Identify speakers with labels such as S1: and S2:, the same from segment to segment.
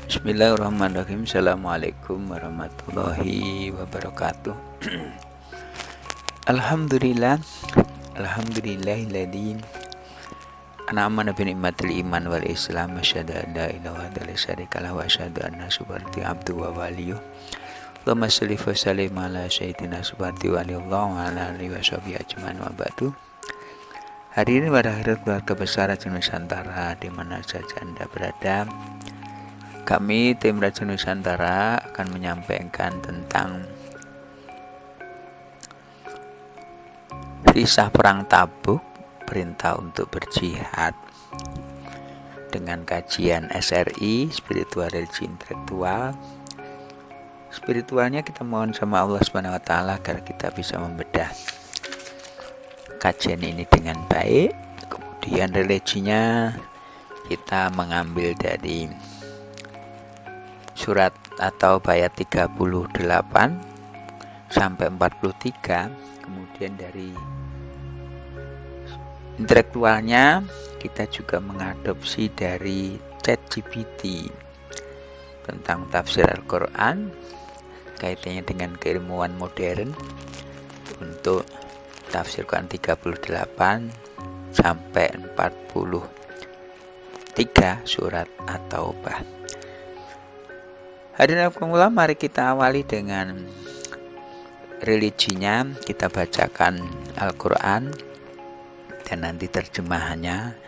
S1: Bismillahirrahmanirrahim. Assalamualaikum warahmatullahi wabarakatuh. Alhamdulillah. Alhamdulillahilladzi an'ama bi ni'matil iman wal islam. Asyhadu an la ilaha illallah wa syarikalah wa asyhadu anna subhanahu abduhu wa waliyuh. Allahumma shalli wa sallim ala sayyidina subhanahu wa ala alihi wa sahbihi ajmain wa ba'du. Hari ini pada akhir keluarga besar Raja Nusantara di mana saja Anda berada, kami tim Raja Nusantara akan menyampaikan tentang kisah perang Tabuk, perintah untuk berjihad dengan kajian SRI, spiritual religi intelektual. Spiritualnya kita mohon sama Allah Subhanahu wa taala agar kita bisa membedah kajian ini dengan baik. Kemudian religinya kita mengambil dari surat atau ayat 38 sampai 43. Kemudian dari intelektualnya kita juga mengadopsi dari ChatGPT tentang tafsir Al-Quran, kaitannya dengan keilmuan modern untuk tafsir Quran 38 sampai 43 surat At-Taubah. Hadirin Allah, mari kita awali dengan religinya. Kita bacakan Al-Quran dan nanti terjemahannya.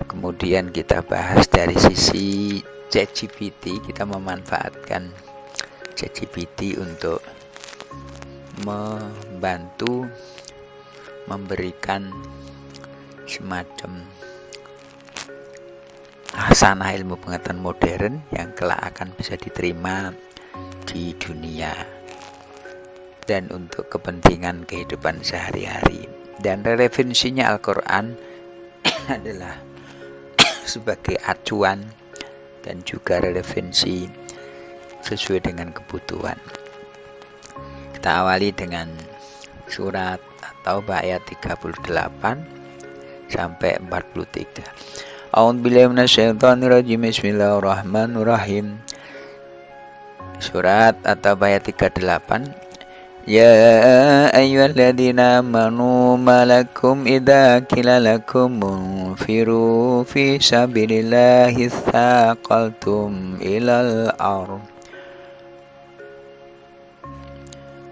S1: Kemudian kita bahas dari sisi ChatGPT. Kita memanfaatkan ChatGPT untuk membantu memberikan semacam hasanah ilmu pengetahuan modern yang kelak akan bisa diterima di dunia dan untuk kepentingan kehidupan sehari-hari. Dan relevansinya Al-Quran adalah sebagai acuan dan juga relevansi sesuai dengan kebutuhan. Kita awali dengan surat atau ayat 38 sampai 43. A'udzubillahi minasyaitonirrajim. Bismillahirrahmanirrahim. Surat atau ayat 38. Ya ayyuhalladzina amanu malakum idza qila lakum munfiru fi sabilillahi tsaqaltum ilal ardh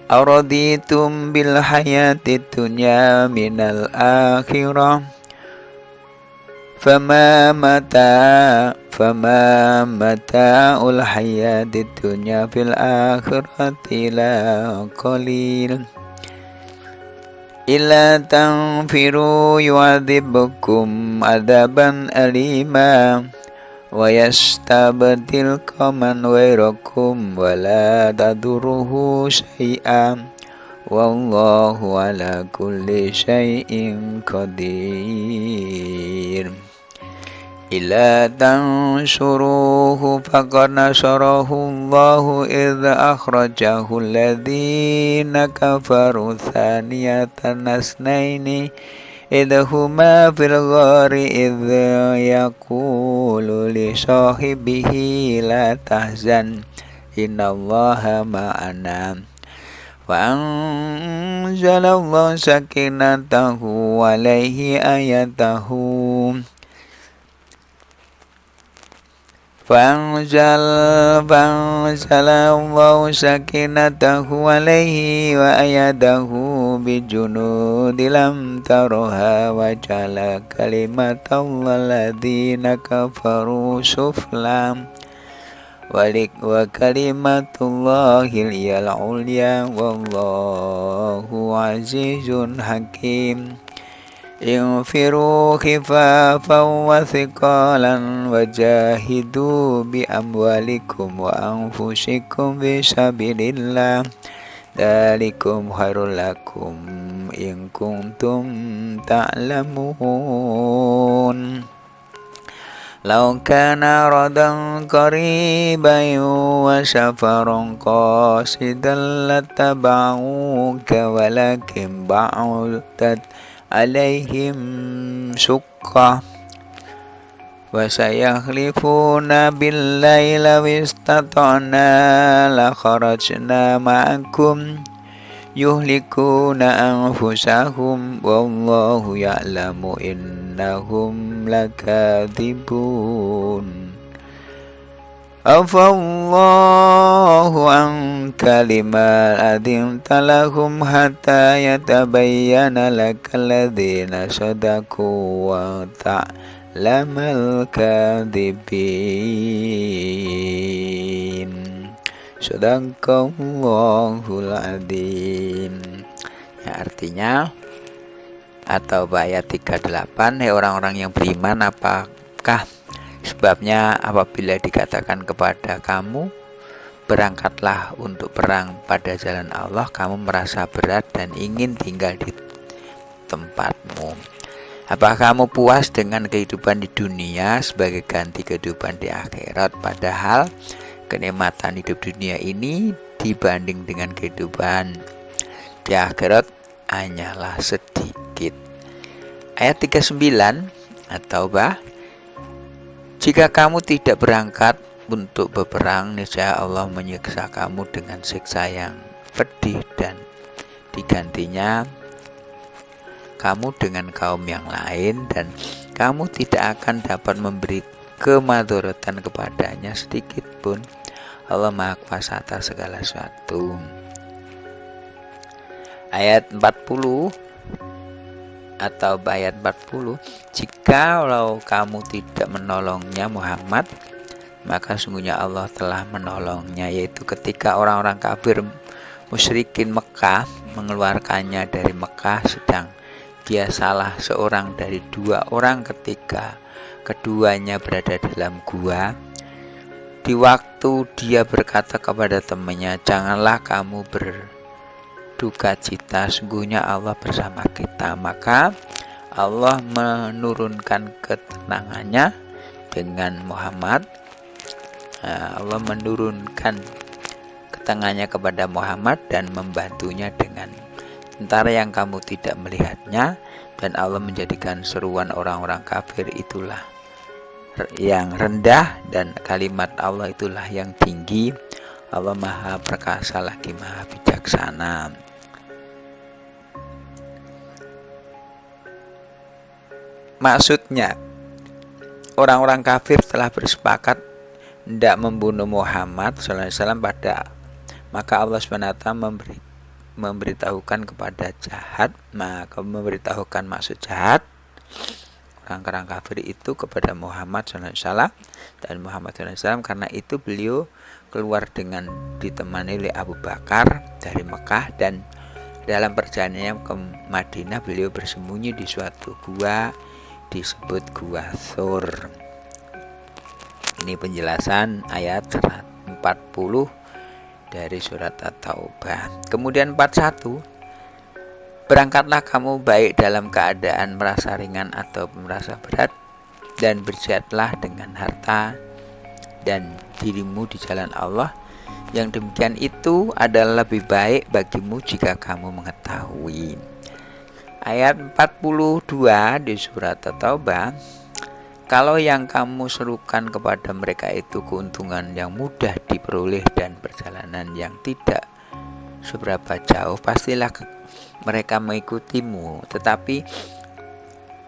S1: araditum bil hayatid dunya minal akhirah Fama mata'ul hayatid dunya fil akhirati la qalil illa tanfiru yu'adzibkum adaban alima wa yastabdil qauman ghayrakum wa la tadurruhu syai'an wallahu ala kulli syai'in qadir. Illa tansuruhu faqad nasarahu Allahu idza akhrajahu alladhina kafaru thaniyatan nasnaini idhuma fil ghari idza yaqulu li sahibihi la tahzan innallaha ma'ana Fa'anzalallahu sakinatahu alaihi ayatahu Fa'anzalallahu sakinatahu alaihi wa ayatahu bijunudi lam taroha wa jala kalimatallahi alladhina kafaru suflam wa kalimatullahil yal ulya wallahu azizun hakim. Infiru khifafan wa thiqalan wajahidu bi amwalikum wa anfusikum fi sabilillah dzalikum khairul lakum in kuntum ta'lamun. Law kana radan qariban wa safaran qasidan lattaba'uka walakin ba'udat alaihim suqqah wa sayahlifuna billahi law istata'na la kharajna ma'akum yuhlikuna anfusahum wallahu ya'lamu innahum lakadzibun. Afallahu anka lima adinta lahum hatta yatabayyana lakal ladzina sadaqu wa ta'lamal kadzibin. Sadaqallahul adzim. Ya, artinya atau ayat 38, hai orang-orang yang beriman, apakah sebabnya apabila dikatakan kepada kamu berangkatlah untuk perang pada jalan Allah, kamu merasa berat dan ingin tinggal di tempatmu? Apakah kamu puas dengan kehidupan di dunia sebagai ganti kehidupan di akhirat, padahal kenikmatan hidup dunia ini dibanding dengan kehidupan di akhirat hanyalah sedikit. Ayat 39 atau jika kamu tidak berangkat untuk berperang, niscaya Allah menyiksa kamu dengan siksa yang pedih dan digantinya kamu dengan kaum yang lain, dan kamu tidak akan dapat memberi kemadharatan kepadanya sedikit pun. Allah Maha Kuasa atas segala sesuatu. Ayat 40 atau ayat 40, jika kamu tidak menolongnya Muhammad, maka sungguhnya Allah telah menolongnya, yaitu ketika orang-orang kafir musyrikin Mekah mengeluarkannya dari Mekah, sedang dia salah seorang dari dua orang ketika keduanya berada dalam gua. Di waktu dia berkata kepada temannya, janganlah kamu berduka cita, sungguhnya Allah bersama kita. Maka Allah menurunkan ketenangannya dengan Muhammad. Allah menurunkan ketenangannya kepada Muhammad dan membantunya dengan tentara yang kamu tidak melihatnya, dan Allah menjadikan seruan orang-orang kafir itulah yang rendah dan kalimat Allah itulah yang tinggi. Allah Maha Perkasa lagi Maha Bijaksana. Maksudnya, orang-orang kafir telah bersepakat tidak membunuh Muhammad SAW maka Allah SWT memberitahukan kepada jahat, maka memberitahukan maksud jahat orang-orang kafir itu kepada Muhammad SAW, dan Muhammad SAW karena itu beliau keluar dengan ditemani oleh Abu Bakar dari Mekah, dan dalam perjalanannya ke Madinah beliau bersembunyi di suatu gua disebut Gua Thur. Ini penjelasan ayat 40 dari surat At-Taubah. Kemudian 41, berangkatlah kamu baik dalam keadaan merasa ringan atau merasa berat, dan berjihadlah dengan harta dan dirimu di jalan Allah. Yang demikian itu adalah lebih baik bagimu jika kamu mengetahui. Ayat 42 di surat At-Taubah, kalau yang kamu serukan kepada mereka itu keuntungan yang mudah diperoleh dan perjalanan yang tidak seberapa jauh, pastilah mereka mengikutimu. Tetapi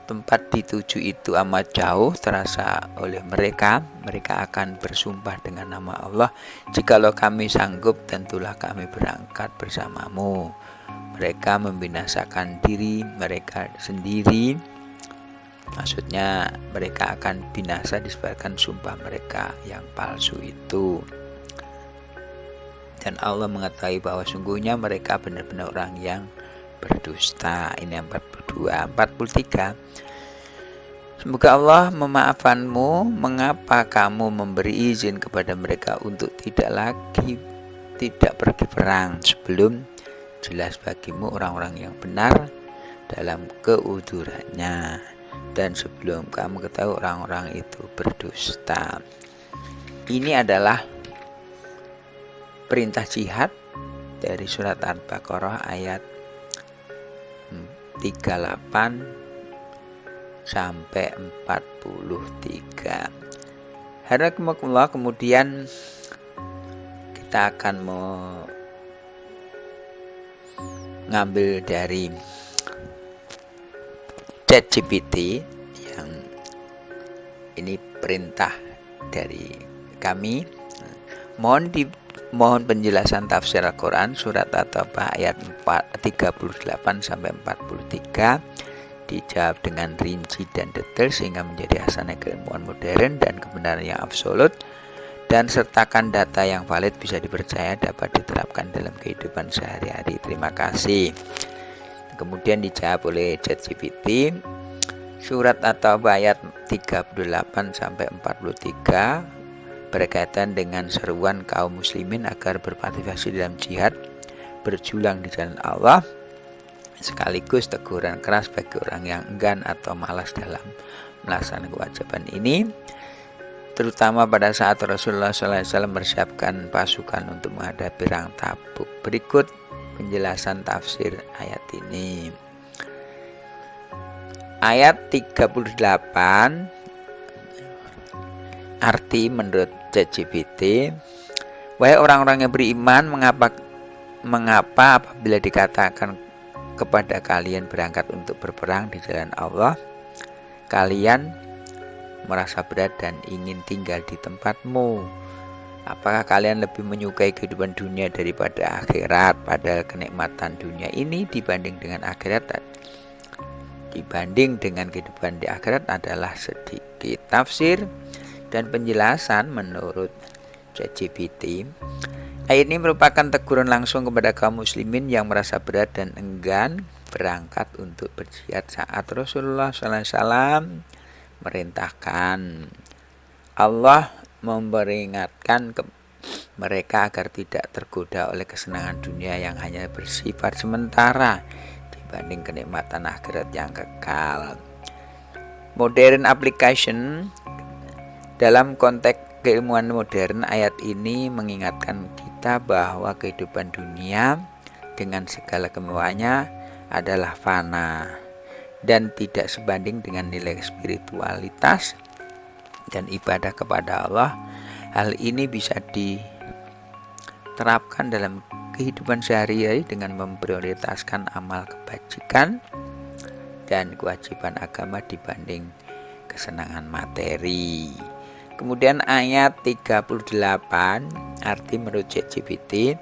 S1: tempat dituju itu amat jauh terasa oleh mereka, mereka akan bersumpah dengan nama Allah, jikalau kami sanggup tentulah kami berangkat bersamamu. Mereka membinasakan diri mereka sendiri. Maksudnya mereka akan binasa disebabkan sumpah mereka yang palsu itu. Dan Allah mengetahui bahwa sungguhnya mereka benar-benar orang yang berdusta. Ini yang 42. 43. Semoga Allah memaafkanmu. Mengapa kamu memberi izin kepada mereka untuk tidak pergi perang sebelum jelas bagimu orang-orang yang benar dalam keudurannya, dan sebelum kamu ketahui orang-orang itu berdusta. Ini adalah perintah jihad dari surat Al-Baqarah ayat 38 sampai 43. Harakumullah, kemudian kita akan mengambil dari ChatGPT yang ini perintah dari kami. Mohon penjelasan tafsir Al-Quran surat At-Taubah ayat 38 sampai 43 dijawab dengan rinci dan detail sehingga menjadi hasanah keilmuan modern dan kebenaran yang absolut, dan sertakan data yang valid, bisa dipercaya, dapat diterapkan dalam kehidupan sehari-hari. Terima kasih. Kemudian dijawab oleh ChatGPT surat At-Taubah ayat 38 sampai 43 berkaitan dengan seruan kaum muslimin agar berpartisipasi dalam jihad, berjuang di jalan Allah, sekaligus teguran keras bagi orang yang enggan atau malas dalam melaksanakan kewajiban ini, terutama pada saat Rasulullah SAW mempersiapkan pasukan untuk menghadapi perang Tabuk. Berikut penjelasan tafsir ayat ini. Ayat 38 arti menurut ChatGPT, wahai orang-orang yang beriman, mengapa apabila dikatakan kepada kalian berangkat untuk berperang di jalan Allah, kalian merasa berat dan ingin tinggal di tempatmu? Apakah kalian lebih menyukai kehidupan dunia daripada akhirat? Padahal kenikmatan dunia ini dibanding dengan kehidupan di akhirat adalah sedikit. Tafsir dan penjelasan menurut ChatGPT, ayat ini merupakan teguran langsung kepada kaum muslimin yang merasa berat dan enggan berangkat untuk berjihad saat Rasulullah SAW merintahkan. Allah memperingatkan mereka agar tidak tergoda oleh kesenangan dunia yang hanya bersifat sementara dibanding kenikmatan akhirat yang kekal. Modern application. Dalam konteks keilmuan modern, ayat ini mengingatkan kita bahwa kehidupan dunia dengan segala kemewahannya adalah fana dan tidak sebanding dengan nilai spiritualitas dan ibadah kepada Allah. Hal ini bisa diterapkan dalam kehidupan sehari-hari dengan memprioritaskan amal kebajikan dan kewajiban agama dibanding kesenangan materi. Kemudian ayat 38 arti menurut ChatGPT,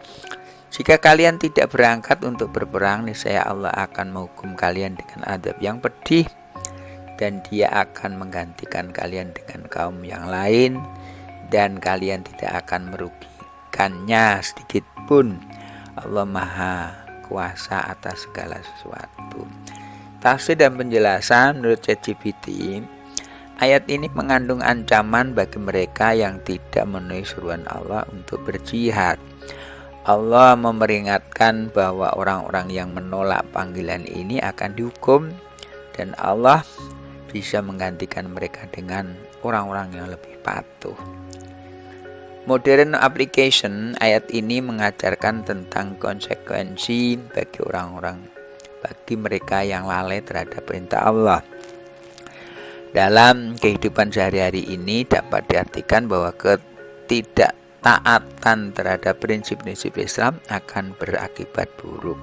S1: jika kalian tidak berangkat untuk berperang, niscaya Allah akan menghukum kalian dengan azab yang pedih, dan Dia akan menggantikan kalian dengan kaum yang lain, dan kalian tidak akan merugikannya sedikit pun. Allah Maha Kuasa atas segala sesuatu. Tafsir dan penjelasan menurut ChatGPT, ayat ini mengandung ancaman bagi mereka yang tidak memenuhi seruan Allah untuk berjihad. Allah memperingatkan bahwa orang-orang yang menolak panggilan ini akan dihukum, dan Allah bisa menggantikan mereka dengan orang-orang yang lebih patuh. Modern application, ayat ini mengajarkan tentang konsekuensi bagi mereka yang lalai terhadap perintah Allah. Dalam kehidupan sehari-hari ini dapat diartikan bahwa ketidaktaatan terhadap prinsip-prinsip Islam akan berakibat buruk,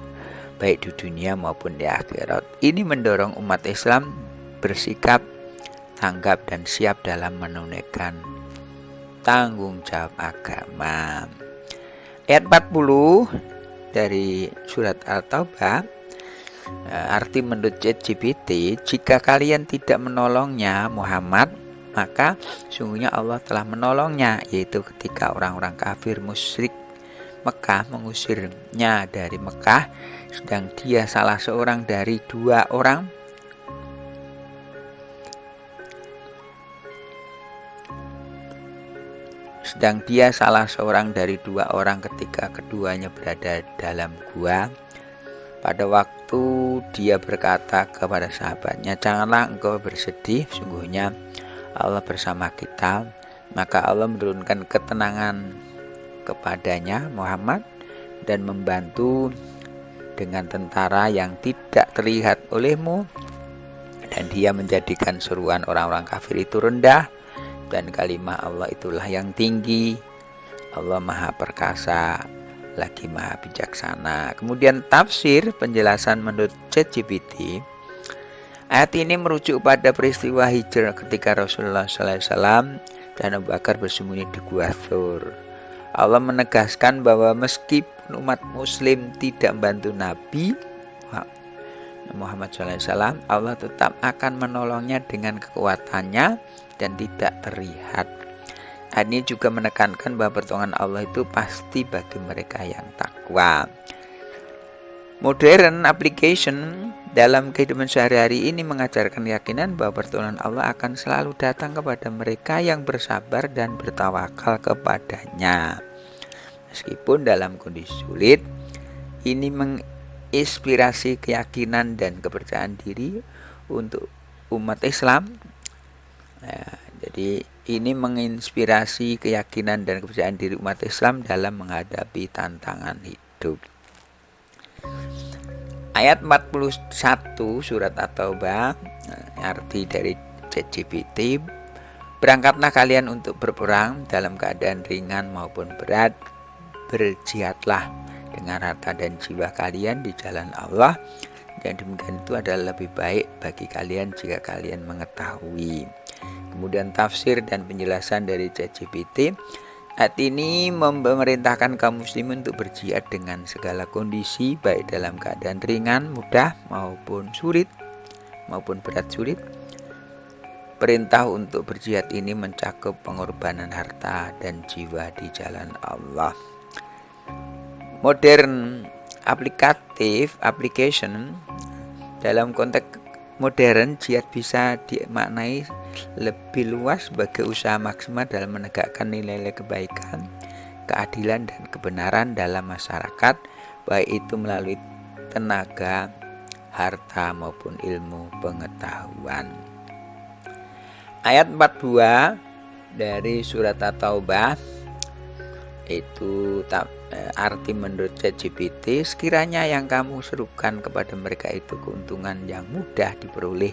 S1: baik di dunia maupun di akhirat. Ini mendorong umat Islam bersikap tanggap dan siap dalam menunaikan tanggung jawab agama. Ayat 40 dari surat At-Taubah, arti menurut ChatGPT, jika kalian tidak menolongnya Muhammad, maka sungguhnya Allah telah menolongnya, yaitu ketika orang-orang kafir musyrik Mekah mengusirnya dari Mekah, sedang dia salah seorang dari dua orang ketika keduanya berada dalam gua. Pada waktu dia berkata kepada sahabatnya, janganlah engkau bersedih, sungguhnya Allah bersama kita. Maka Allah menurunkan ketenangan kepadanya Muhammad dan membantu dengan tentara yang tidak terlihat olehmu, dan dia menjadikan seruan orang-orang kafir itu rendah, dan kalimat Allah itulah yang tinggi. Allah Maha Perkasa lagi Maha Bijaksana. Kemudian tafsir penjelasan menurut ChatGPT, ayat ini merujuk pada peristiwa hijrah ketika Rasulullah SAW dan Abu Bakar bersembunyi di Gua Thur. Allah menegaskan bahwa meskipun umat muslim tidak membantu Nabi Muhammad SAW, Allah tetap akan menolongnya dengan kekuatannya dan tidak terlihat. Ayat ini juga menekankan bahwa pertolongan Allah itu pasti bagi mereka yang takwa. Modern application dalam kehidupan sehari-hari ini mengajarkan keyakinan bahwa pertolongan Allah akan selalu datang kepada mereka yang bersabar dan bertawakal kepadanya. Meskipun dalam kondisi sulit, ini menginspirasi keyakinan dan kepercayaan diri untuk umat Islam. Jadi ini menginspirasi keyakinan dan kepercayaan diri umat Islam dalam menghadapi tantangan hidup. Ayat 41 surat At-Taubah, arti dari ChatGPT, berangkatlah kalian untuk berperang dalam keadaan ringan maupun berat, berjihadlah dengan harta dan jiwa kalian di jalan Allah, dan demikian itu adalah lebih baik bagi kalian jika kalian mengetahui. Kemudian tafsir dan penjelasan dari ChatGPT, ayat ini memerintahkan kaum muslimin untuk berjihad dengan segala kondisi, baik dalam keadaan ringan, mudah, maupun sulit, maupun berat sulit. Perintah untuk berjihad ini mencakup pengorbanan harta dan jiwa di jalan Allah. Modern application dalam konteks modern, jihad bisa dimaknai lebih luas sebagai usaha maksimal dalam menegakkan nilai-nilai kebaikan, keadilan, dan kebenaran dalam masyarakat, baik itu melalui tenaga, harta, maupun ilmu pengetahuan. Ayat 42 dari surat At-Taubah itu arti menurut ChatGPT, sekiranya yang kamu serukan kepada mereka itu keuntungan yang mudah diperoleh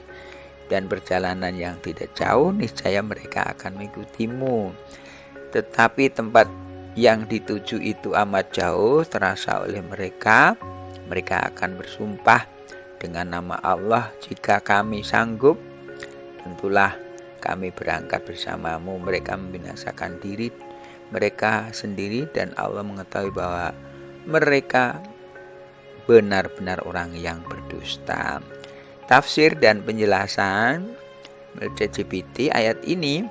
S1: dan perjalanan yang tidak jauh, niscaya mereka akan mengikutimu. Tetapi tempat yang dituju itu amat jauh terasa oleh mereka. Mereka akan bersumpah dengan nama Allah, jika kami sanggup, tentulah kami berangkat bersamamu. Mereka membinasakan diri mereka sendiri, dan Allah mengetahui bahwa mereka benar-benar orang yang berdusta. Tafsir dan penjelasan ChatGPT, ayat ini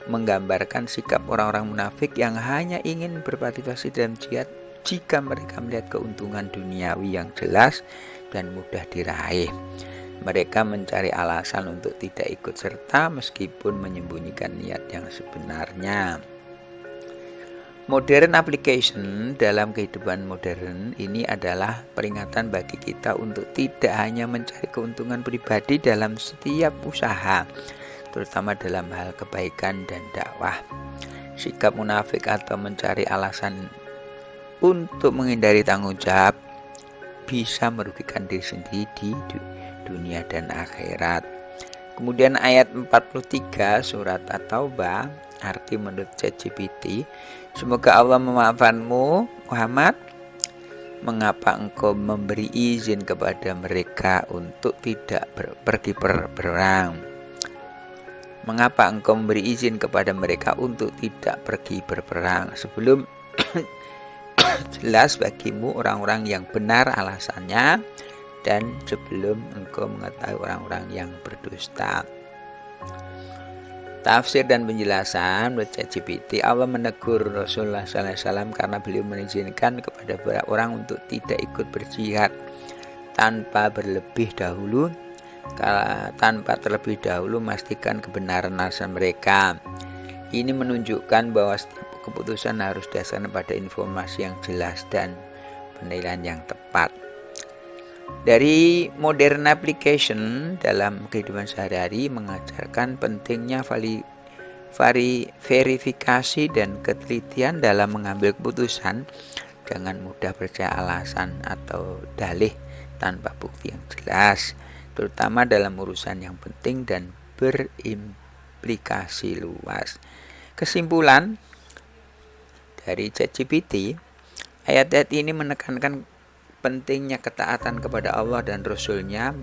S1: menggambarkan sikap orang-orang munafik yang hanya ingin berpartisipasi dalam jihad jika mereka melihat keuntungan duniawi yang jelas dan mudah diraih. Mereka mencari alasan untuk tidak ikut serta meskipun menyembunyikan niat yang sebenarnya. Modern application dalam kehidupan modern ini adalah peringatan bagi kita untuk tidak hanya mencari keuntungan pribadi dalam setiap usaha, terutama dalam hal kebaikan dan dakwah. Sikap munafik atau mencari alasan untuk menghindari tanggung jawab bisa merugikan diri sendiri di dunia dan akhirat. Kemudian ayat 43 surat At-Taubah, arti menurut ChatGPT, semoga Allah memaafkanmu Muhammad, mengapa engkau memberi izin kepada mereka untuk tidak pergi berperang? Mengapa engkau memberi izin kepada mereka untuk tidak pergi berperang sebelum jelas bagimu orang-orang yang benar alasannya, dan sebelum engkau mengetahui orang-orang yang berdusta. Tafsir dan penjelasan menurut ChatGPT, Allah menegur Rasulullah SAW karena beliau mengizinkan kepada beberapa orang untuk tidak ikut berjihad tanpa terlebih dahulu memastikan kebenaran alasan mereka. Ini menunjukkan bahwa setiap keputusan harus didasarkan pada informasi yang jelas dan penilaian yang tepat. Dari modern application dalam kehidupan sehari-hari mengajarkan pentingnya verifikasi dan ketelitian dalam mengambil keputusan. Jangan mudah percaya alasan atau dalih tanpa bukti yang jelas. terutama dalam urusan yang penting dan berimplikasi luas. Kesimpulan dari ChatGPT, ayat-ayat ini menekankan pentingnya ketaatan kepada Allah dan Rasul-Nya,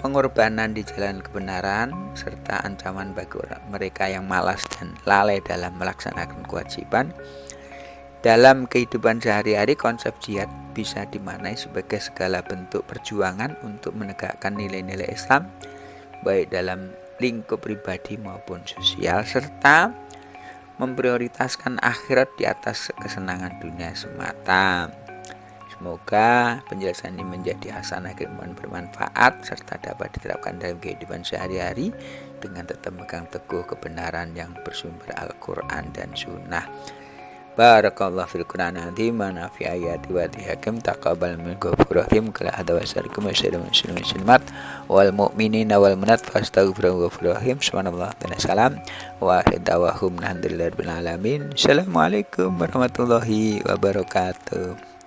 S1: pengorbanan di jalan kebenaran, serta ancaman bagi mereka yang malas dan lalai dalam melaksanakan kewajiban. Dalam kehidupan sehari-hari, konsep jihad bisa dimaknai sebagai segala bentuk perjuangan untuk menegakkan nilai-nilai Islam, baik dalam lingkup pribadi maupun sosial, serta memprioritaskan akhirat di atas kesenangan dunia semata. Semoga penjelasan ini menjadi hasanah keilmuan bermanfaat serta dapat diterapkan dalam kehidupan sehari-hari dengan tetap memegang teguh kebenaran yang bersumber Al-Quran dan Sunnah. Barakallahu fil Qur'an azim wa nafi ayati wa hakim taqabbal minkum ghafurrahim kala hada wa assalamualaikum warahmatullahi wabarakatuh wal mu'minina wal mu'minat fastaghfiru ghafurrahim subhanallah wa salam wa da'wahum alhamdulillahi rabbil alamin. Assalamualaikum warahmatullahi wabarakatuh.